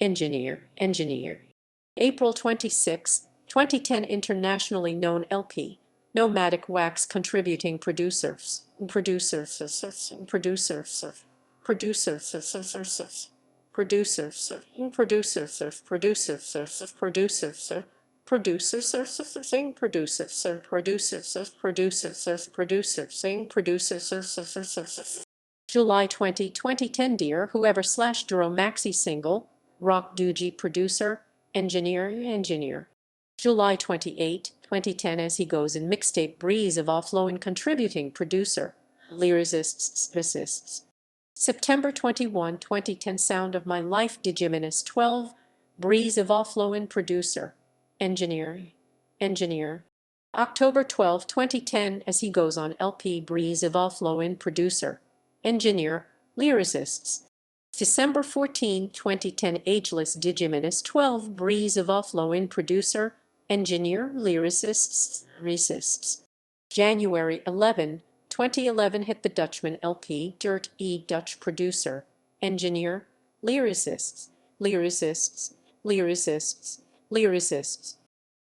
engineer. April 26, 2010 internationally known LP, Nomadic Wax contributing producers, producers, producers, producers, producers, producers, producers, producers, producers, sing producers, producers, producers, producers, sing producers. July 20, 2010 Dear Whoever / Duro Maxi single, Rock Doogie producer, engineer. July 28, 2010 As He Goes in mixtape Breez Evahflowin contributing producer, lyricists. September 21, 2010 Sound of My Life Digiminus 12, Breez Evahflowin producer, engineer. October 12, 2010 As He Goes on LP Breez Evahflowin producer, engineer, lyricists. December 14, 2010 Ageless Digiminus 12 Breez Evahflowin producer, engineer, lyricists. January 11, 2011 Hit the Dutchman LP Dirt Dutch producer, engineer, lyricists.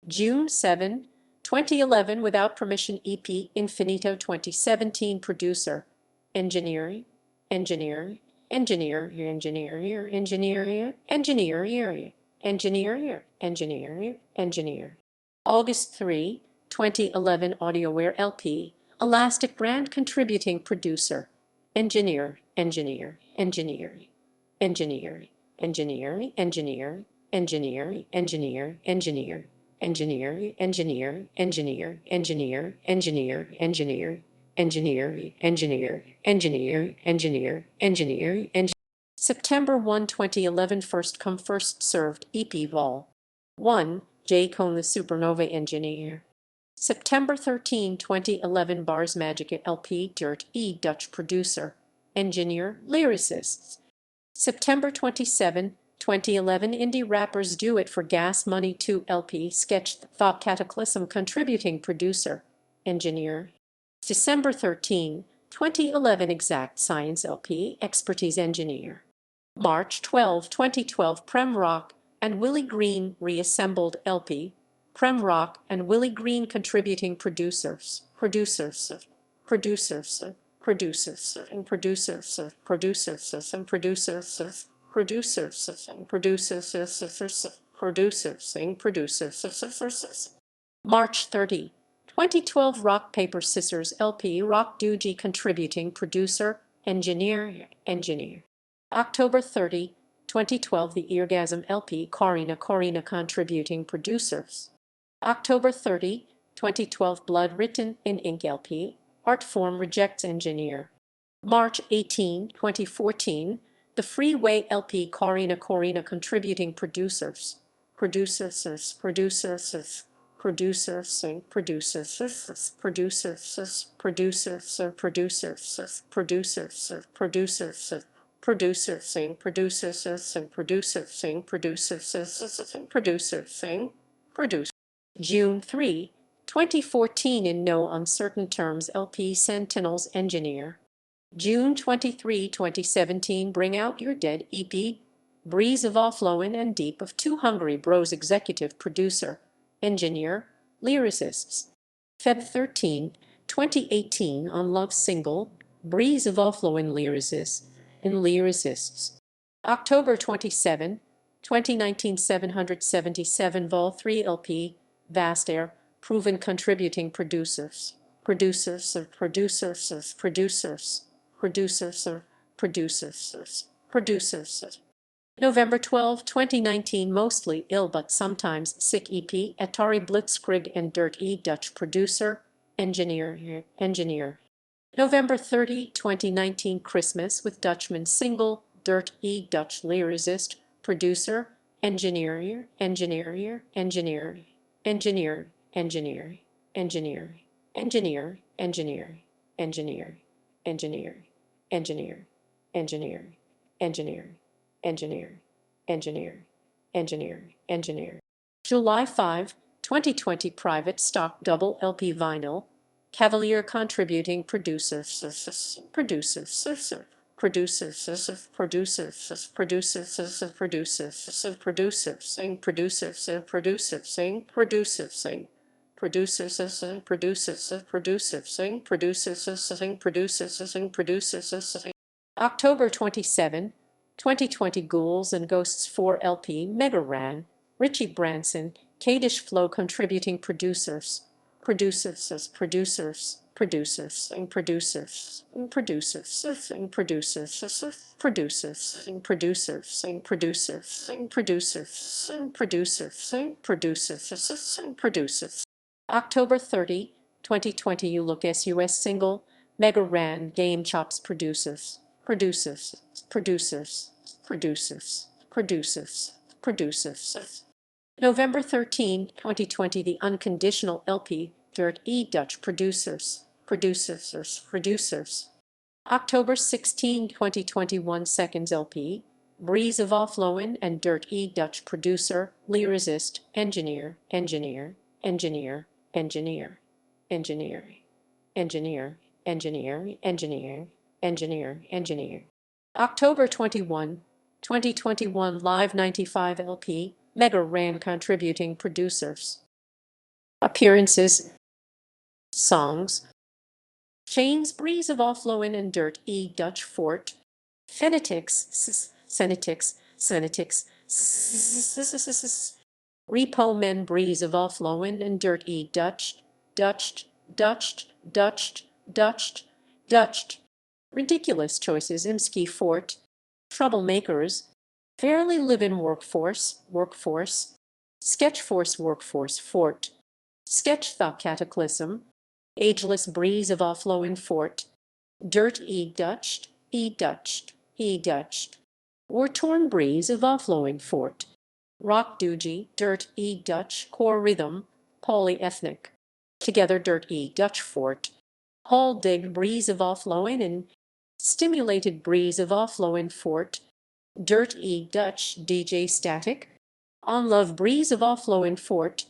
June 7, 2011 Without Permission EP Infinito 2017 producer, engineer. August 3, 2011 Audiowear LP, Elasticbrand contributing producer, engineer. September 1, 2011 First Come First Served EP Vol. 1, J. Cone the Supernova Engineer. September 13, 2011 Bars Magica LP Dirt Dutch producer, engineer, lyricists. September 27, 2011 Indie Rappers Do It for Gas Money 2 LP Sketch Thought Cataclysm contributing producer, engineer. December 13, 2011 Exact Science LP Expertise engineer. March 12, 2012 PremRock and Willie Green Reassembled LP, PremRock and Willie Green contributing producers, March 30, 2012 Rock Paper Scissors LP Rock Doogie contributing producer, engineer. October 30, 2012 The Eargasm LP Corina contributing producers. October 30, 2012 Blood Written in Ink LP Artform Rejects engineer. March 18, 2014 The Freeway LP Corina contributing producers. June 3, 2014 In No Uncertain Terms LP Sentinels engineer. June 23, 2017 Bring Out Your Dead EP Breez Evahflowin and Deep of Two Hungry Bros executive producer, engineer, lyricists. Feb 13, 2018 On Love single Breez Evahflowin lyricists. October 27, 2019 777 Vol 3 LP Vast Aire Proven contributing producers. November 12, 2019 Mostly Ill But Sometimes Sick EP Atari Blitzkrieg and Dirt Dutch producer, engineer. November 30, 2019 Christmas with Dutchman single Dirt Dutch lyricist, producer, engineer. July 5, 2020 Private Stock Double LP Vinyl, Cavalier contributing producers. producers, producers, producers, producers, producers, producers, producers, producers, producers, producers, producers, producers, producers. October 27, 2020 Ghouls and Ghosts 4 LP Mega Ran, Richie Branson, Kadish Flow contributing producers, producers, producers, producers, producers, producers, producers, producers, producers, producers, producers, producers, producers. October 30, 2020 You Look US single, Mega Ran, Game Chops producers, producers, producers, producers, producers, producers. November 13, 2020 The Unconditional LP, Dirt E Dutch producers, producers, producers. October 16, 2021 Seconds LP, Breez Evahflowin and Dirt E Dutch producer, lyricist, engineer, engineer, engineer, engineer, engineer, engineer, engineer, engineer, engineer, engineer. October 21, 2021 Live 95 LP, Mega Ran contributing producers. Appearances, songs, Chains, Breez Evahflowin and Dirt E Dutch Fort, Fenetics, Senetics, Senetics, Repo Men, Breez Evahflowin and Dirt E Dutch, Dutched, Dutched, Dutched, Dutched, Dutched. Ridiculous Choices, Emskee Fort, Troublemakers, Fairly Live-In Workforce, Workforce, Sketchforce Workforce Fort, Sketch Thought Cataclysm, Ageless Breez Evahflowin Fort, Dirt E Dutched, E Dutched, E Dutched, War Torn Breez Evahflowin Fort, Rock Doogie, Dirt E Dutch, Core Rhythm, Polyethnic, Together Dirt E Dutch Fort, Hall Dig Breez Evahflowin and Stimulated Breez Evahflowin Fort, Dirt E Dutch DJ Static, On Love Breez Evahflowin Fort,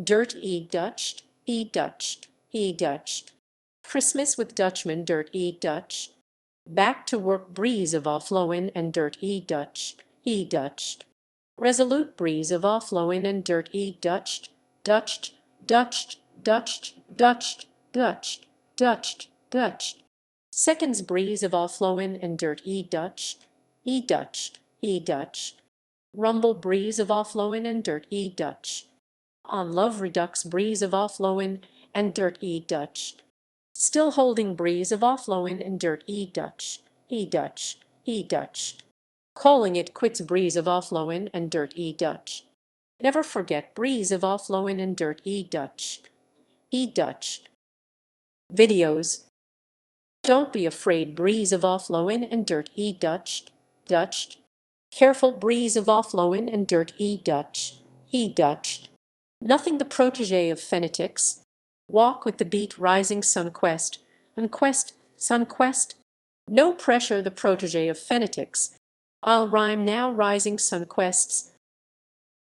Dirt E Dutched, E Dutched, E Dutched, Christmas with Dutchman Dirt E Dutch, Back to Work Breez Evahflowin and Dirt E Dutch, E Dutched, Resolute Breez Evahflowin and Dirt E Dutched, Dutched, Dutched, Dutched, Dutched, Dutched, Dutched, Dutched. Seconds Breez Evahflowin and Dirt E Dutched, E Dutched, E Dutched. Rumble Breez Evahflowin and Dirt E Dutch. On Love Redux Breez Evahflowin and Dirt E Dutched. Still Holding Breez Evahflowin and Dirt E Dutch, E Dutch, E Dutch. Calling It Quits Breez Evahflowin and Dirt E Dutch. Never Forget Breez Evahflowin and Dirt E Dutch, E Dutch. Videos. Don't Be Afraid Breez Evahflowin and Dirt E Dutched, Dutched. Careful Breez Evahflowin and Dirt E Dutch, E Dutched. Nothing the protege of Fenetics. Walk with the Beat Rising Sunquest, Unquest, Sunquest. No Pressure the protege of Fenetics. I'll rhyme now Rising Sunquests,